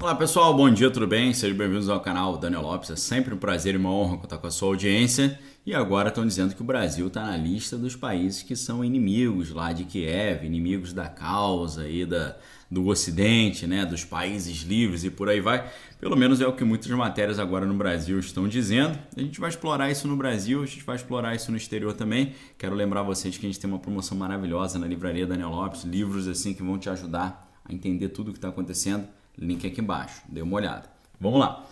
Olá pessoal, bom dia, tudo bem? Sejam bem-vindos ao canal Daniel Lopes. É sempre um prazer e uma honra contar com a sua audiência. E agora estão dizendo que o Brasil está na lista dos países que são inimigos lá de Kiev, inimigos da causa aí do Ocidente, né? Dos países livres e por aí vai. Pelo menos é o que muitas matérias agora no Brasil estão dizendo. A gente vai explorar isso no Brasil, a gente vai explorar isso no exterior também. Quero lembrar vocês que a gente tem uma promoção maravilhosa na livraria Daniel Lopes, livros assim que vão te ajudar a entender tudo o que está acontecendo. Link aqui embaixo, dê uma olhada. Vamos lá.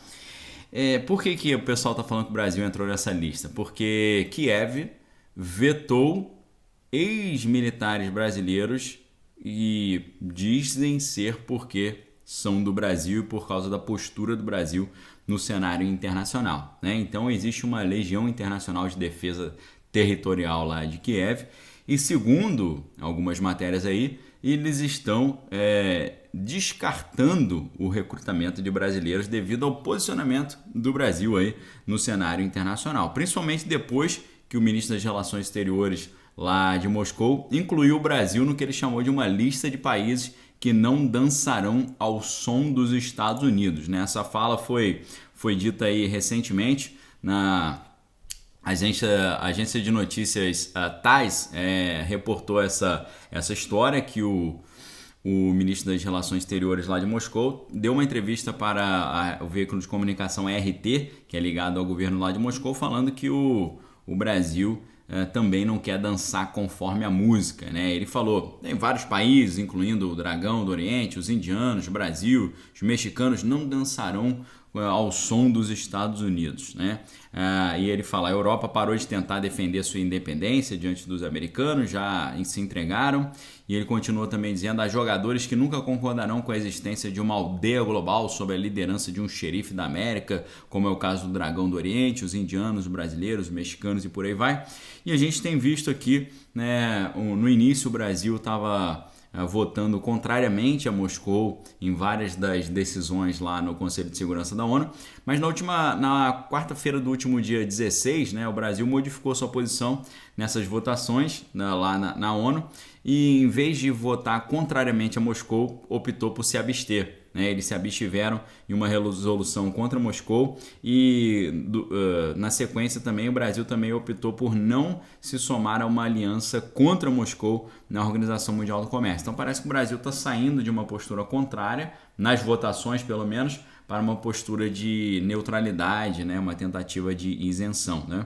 Por que o pessoal está falando que o Brasil entrou nessa lista? Porque Kiev vetou ex-militares brasileiros e dizem ser porque são do Brasil e por causa da postura do Brasil no cenário internacional, né? Então existe uma Legião Internacional de Defesa Territorial lá de Kiev e segundo algumas matérias aí, eles estão descartando o recrutamento de brasileiros devido ao posicionamento do Brasil aí no cenário internacional, principalmente depois que o ministro das Relações Exteriores lá de Moscou incluiu o Brasil no que ele chamou de uma lista de países que não dançarão ao som dos Estados Unidos, né? Essa fala foi dita aí recentemente na agência de notícias TASS reportou essa história que o ministro das Relações Exteriores lá de Moscou deu uma entrevista para o veículo de comunicação RT, que é ligado ao governo lá de Moscou, falando que o Brasil também não quer dançar conforme a música, né? Ele falou, tem vários países, incluindo o Dragão do Oriente, os indianos, o Brasil, os mexicanos não dançarão ao som dos Estados Unidos, né? E ele fala, a Europa parou de tentar defender sua independência diante dos americanos, já se entregaram, e ele continuou também dizendo, há jogadores que nunca concordarão com a existência de uma aldeia global sob a liderança de um xerife da América, como é o caso do Dragão do Oriente, os indianos, os brasileiros, os mexicanos e por aí vai. E a gente tem visto aqui, né, no início o Brasil estava votando contrariamente a Moscou em várias das decisões lá no Conselho de Segurança da ONU, mas na quarta-feira do último dia 16, né, o Brasil modificou sua posição nessas votações lá na ONU e em vez de votar contrariamente a Moscou, optou por se abster. Eles se abstiveram em uma resolução contra Moscou e na sequência também o Brasil também optou por não se somar a uma aliança contra Moscou na Organização Mundial do Comércio. Então parece que o Brasil está saindo de uma postura contrária, nas votações pelo menos, para uma postura de neutralidade, né? Uma tentativa de isenção, né?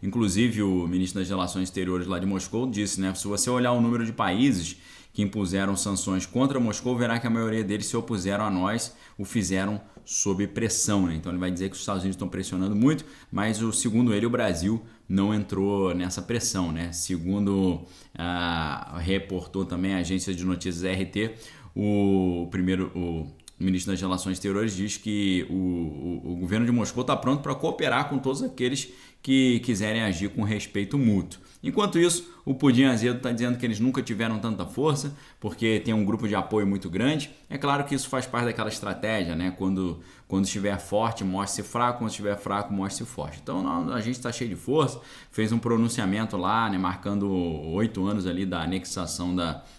Inclusive o ministro das Relações Exteriores lá de Moscou disse, né, se você olhar o número de países que impuseram sanções contra Moscou, verá que a maioria deles se opuseram a nós, o fizeram sob pressão, né? Então ele vai dizer que os Estados Unidos estão pressionando muito, mas segundo ele o Brasil não entrou nessa pressão, né? Segundo reportou também a agência de notícias RT, o ministro das Relações Exteriores diz que o governo de Moscou está pronto para cooperar com todos aqueles que quiserem agir com respeito mútuo. Enquanto isso, o Pudim Azedo está dizendo que eles nunca tiveram tanta força, porque tem um grupo de apoio muito grande. É claro que isso faz parte daquela estratégia, né? Quando estiver forte, mostre-se fraco, quando estiver fraco, mostre-se forte. Então a gente está cheio de força, fez um pronunciamento lá, né, marcando 8 anos ali da anexação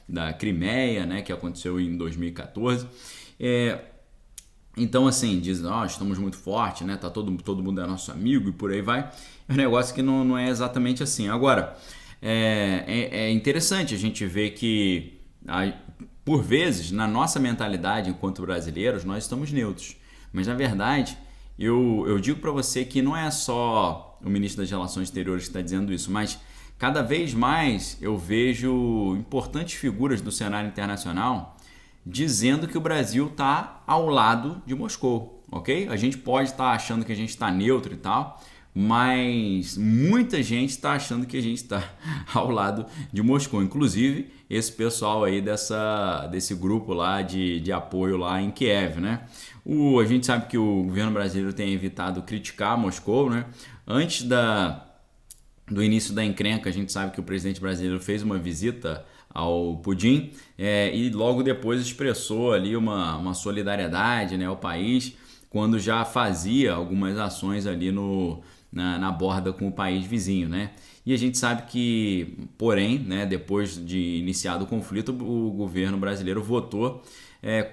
da Crimeia, né, que aconteceu em 2014. Então assim, diz, estamos muito fortes, né? Tá todo mundo é nosso amigo e por aí vai. É um negócio que não é exatamente assim. Agora, é interessante a gente ver que, por vezes, na nossa mentalidade enquanto brasileiros, nós estamos neutros. Mas, na verdade, eu digo para você que não é só o ministro das Relações Exteriores que está dizendo isso, mas cada vez mais eu vejo importantes figuras do cenário internacional dizendo que o Brasil está ao lado de Moscou, ok? A gente pode estar achando que a gente está neutro e tal, mas muita gente está achando que a gente está ao lado de Moscou, inclusive esse pessoal aí desse grupo lá de apoio lá em Kiev, né? A gente sabe que o governo brasileiro tem evitado criticar Moscou, né? Antes do início da encrenca, a gente sabe que o presidente brasileiro fez uma visita ao Putin e logo depois expressou ali uma solidariedade, né, ao país, quando já fazia algumas ações ali na borda com o país vizinho, né? E a gente sabe que, porém, né, depois de iniciado o conflito, o governo brasileiro votou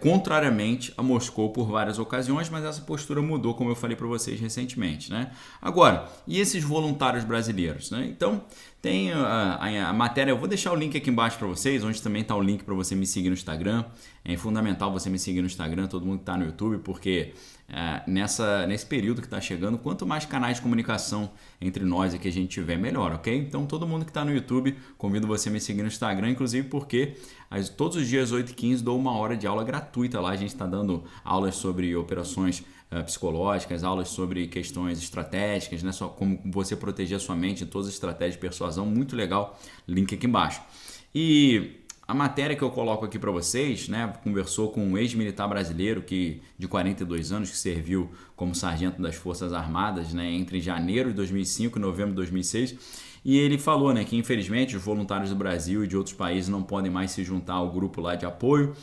contrariamente a Moscou por várias ocasiões, mas essa postura mudou, como eu falei para vocês recentemente, né? Agora, e esses voluntários brasileiros, né? Então, tem a matéria, eu vou deixar o link aqui embaixo para vocês, onde também está o link para você me seguir no Instagram. É fundamental você me seguir no Instagram, todo mundo que está no YouTube, porque nesse período que está chegando, quanto mais canais de comunicação entre nós aqui a gente tiver, melhor, ok? Então, todo mundo que está no YouTube, convido você a me seguir no Instagram, inclusive porque todos os dias, 8h15, dou 1 hora de aula gratuita lá. A gente está dando aulas sobre operações psicológicas, aulas sobre questões estratégicas, né? Só como você proteger a sua mente, todas as estratégias de persuasão, muito legal, link aqui embaixo. E a matéria que eu coloco aqui para vocês, né, conversou com um ex-militar brasileiro de 42 anos, que serviu como sargento das Forças Armadas, né, entre janeiro de 2005 e novembro de 2006, e ele falou, né, que infelizmente os voluntários do Brasil e de outros países não podem mais se juntar ao grupo lá de apoio.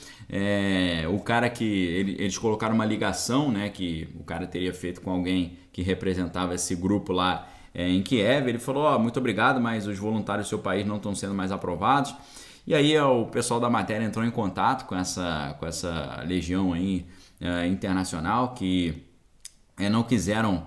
O cara que eles colocaram uma ligação, né, que o cara teria feito com alguém que representava esse grupo lá em Kiev. Ele falou: muito obrigado, mas os voluntários do seu país não estão sendo mais aprovados. E aí o pessoal da matéria entrou em contato com essa legião aí, internacional, que não quiseram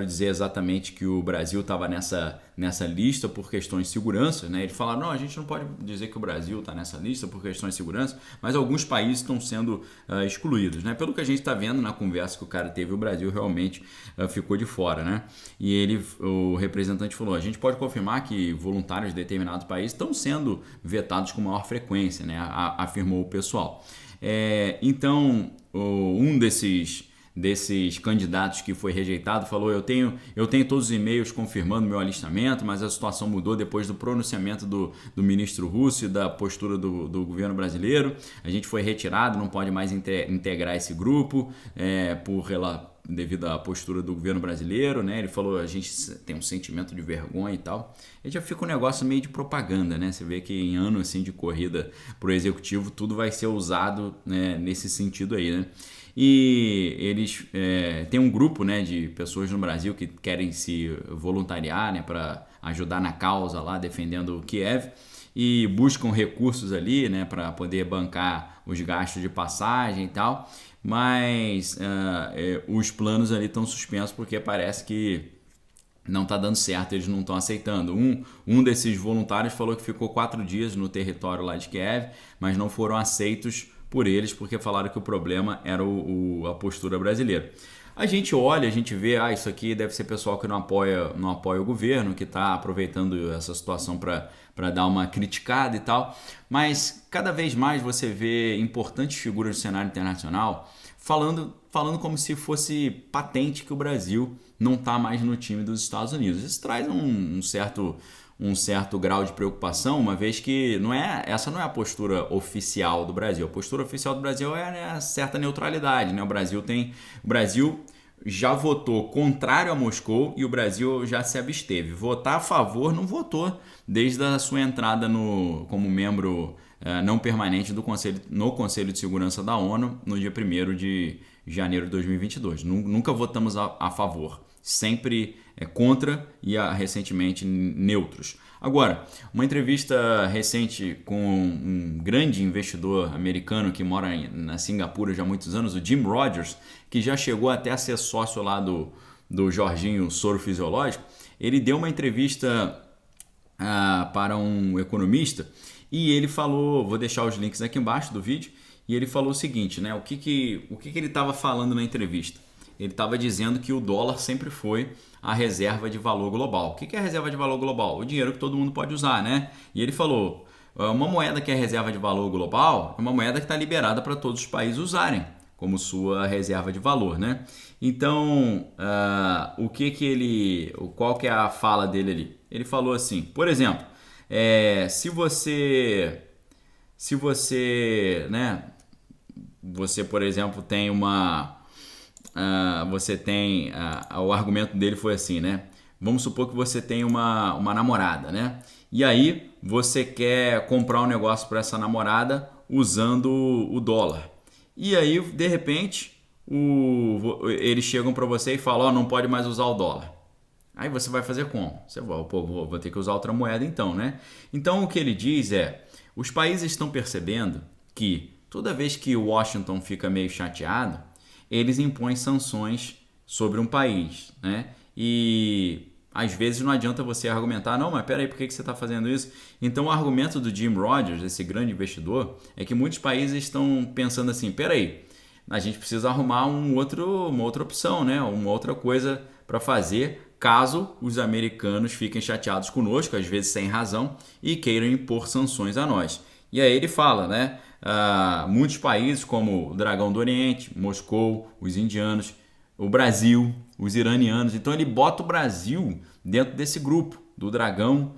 dizer exatamente que o Brasil estava nessa lista por questões de segurança, né? Eles falaram: não, a gente não pode dizer que o Brasil está nessa lista por questões de segurança, mas alguns países estão sendo excluídos, né? Pelo que a gente está vendo na conversa que o cara teve, o Brasil realmente ficou de fora, né? E o representante falou: a gente pode confirmar que voluntários de determinados países estão sendo vetados com maior frequência, né? Afirmou o pessoal. Então, um desses candidatos que foi rejeitado falou: eu tenho todos os e-mails confirmando meu alistamento, mas a situação mudou depois do pronunciamento do ministro russo e da postura do governo brasileiro. A gente foi retirado, não pode mais integrar esse grupo devido à postura do governo brasileiro, né? Ele falou: a gente tem um sentimento de vergonha e tal. E já fica um negócio meio de propaganda, né? Você vê que em ano assim, de corrida pro executivo, tudo vai ser usado, né, nesse sentido aí, né? E eles têm um grupo, né, de pessoas no Brasil que querem se voluntariar, né, para ajudar na causa lá, defendendo Kiev, e buscam recursos ali, né, para poder bancar os gastos de passagem e tal, mas os planos ali estão suspensos porque parece que não está dando certo, eles não estão aceitando. Um desses voluntários falou que ficou 4 dias no território lá de Kiev, mas não foram aceitos por eles, porque falaram que o problema era a postura brasileira. A gente olha, a gente vê, isso aqui deve ser pessoal que não apoia o governo, que está aproveitando essa situação para dar uma criticada e tal, mas cada vez mais você vê importantes figuras do cenário internacional falando como se fosse patente que o Brasil não está mais no time dos Estados Unidos. Isso traz um certo grau de preocupação, uma vez que essa não é a postura oficial do Brasil. A postura oficial do Brasil é a certa neutralidade, né? O Brasil já votou contrário a Moscou e o Brasil já se absteve. Votar a favor não votou desde a sua entrada como membro não permanente no Conselho de Segurança da ONU no dia 1º de janeiro de 2022. Nunca votamos a favor. Sempre contra e recentemente neutros. Agora, uma entrevista recente com um grande investidor americano que mora na Singapura já há muitos anos, o Jim Rogers, que já chegou até a ser sócio lá do Jorginho Soro Fisiológico. Ele deu uma entrevista para um economista e ele falou, vou deixar os links aqui embaixo do vídeo, e ele falou o seguinte, né? O que ele estava falando na entrevista? Ele estava dizendo que o dólar sempre foi a reserva de valor global. O que é a reserva de valor global? O dinheiro que todo mundo pode usar, né? E ele falou: uma moeda que é reserva de valor global é uma moeda que está liberada para todos os países usarem como sua reserva de valor, né? Então, qual que é a fala dele ali? Ele falou assim, por exemplo, se você, né? Você, por exemplo, tem o argumento dele foi assim, né? Vamos supor que você tem uma namorada, né? E aí você quer comprar um negócio para essa namorada usando o dólar. E aí, de repente, eles chegam para você e falam: não pode mais usar o dólar. Aí você vai fazer como? Você vai, pô, vou ter que usar outra moeda então, né? Então o que ele diz é, os países estão percebendo que toda vez que o Washington fica meio chateado, eles impõem sanções sobre um país, né? E às vezes não adianta você argumentar, não, mas peraí, por que você está fazendo isso? Então o argumento do Jim Rogers, esse grande investidor, é que muitos países estão pensando assim, peraí, a gente precisa arrumar uma outra opção, né? Uma outra coisa para fazer caso os americanos fiquem chateados conosco, às vezes sem razão, e queiram impor sanções a nós. E aí ele fala, né? Muitos países como o Dragão do Oriente, Moscou, os indianos, o Brasil, os iranianos. Então ele bota o Brasil dentro desse grupo do Dragão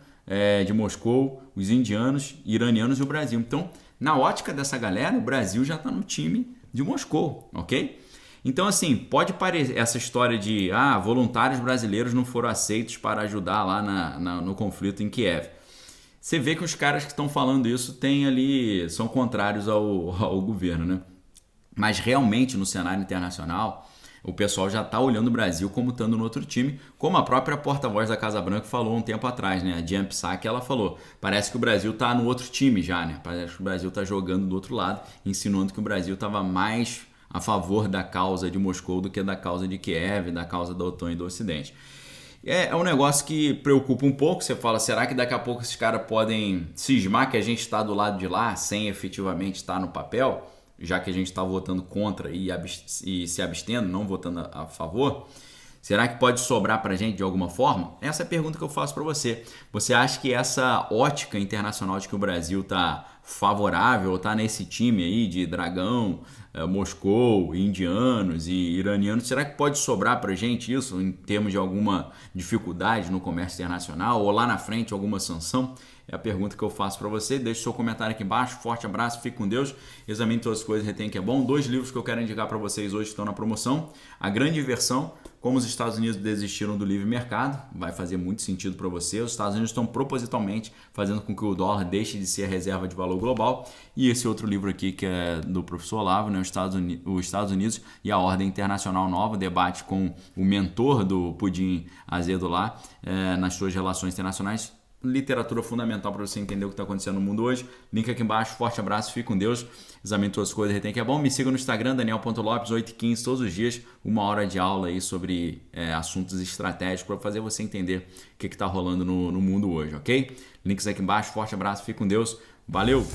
de Moscou, os indianos, iranianos e o Brasil. Então, na ótica dessa galera, o Brasil já está no time de Moscou, ok? Então, assim, pode parecer essa história de voluntários brasileiros não foram aceitos para ajudar lá no conflito em Kiev. Você vê que os caras que estão falando isso são contrários ao governo, né? Mas realmente no cenário internacional, o pessoal já está olhando o Brasil como estando no outro time, como a própria porta-voz da Casa Branca falou um tempo atrás, né? A Jen Psaki, ela falou, parece que o Brasil está no outro time já, né? Parece que o Brasil está jogando do outro lado, insinuando que o Brasil estava mais a favor da causa de Moscou do que da causa de Kiev, da causa da OTAN e do Ocidente. É um negócio que preocupa um pouco. Você fala, será que daqui a pouco esses caras podem cismar que a gente está do lado de lá sem efetivamente estar no papel, já que a gente está votando contra e se abstendo, não votando a favor? Será que pode sobrar para a gente de alguma forma? Essa é a pergunta que eu faço para você. Você acha que essa ótica internacional de que o Brasil está favorável, está nesse time aí de Dragão, Moscou, indianos e iranianos, será que pode sobrar para a gente isso em termos de alguma dificuldade no comércio internacional ou lá na frente alguma sanção? É a pergunta que eu faço para você. Deixe seu comentário aqui embaixo. Forte abraço, fique com Deus. Examine todas as coisas, retém que é bom. 2 livros que eu quero indicar para vocês hoje estão na promoção. A Grande Inversão, como os Estados Unidos desistiram do livre mercado. Vai fazer muito sentido para você. Os Estados Unidos estão propositalmente fazendo com que o dólar deixe de ser a reserva de valor global. E esse outro livro aqui, que é do professor Olavo, né? Os Estados Unidos e a Ordem Internacional Nova, debate com o mentor do Pudim Azedo lá, nas suas relações internacionais. Literatura fundamental para você entender o que está acontecendo no mundo hoje. Link aqui embaixo. Forte abraço, fique com Deus. Examine todas as coisas, retém que é bom. Me siga no Instagram, Daniel.Lopes, 8h15, todos os dias. 1 hora de aula aí sobre assuntos estratégicos para fazer você entender o que está rolando no mundo hoje, ok? Links aqui embaixo. Forte abraço, fique com Deus. Valeu!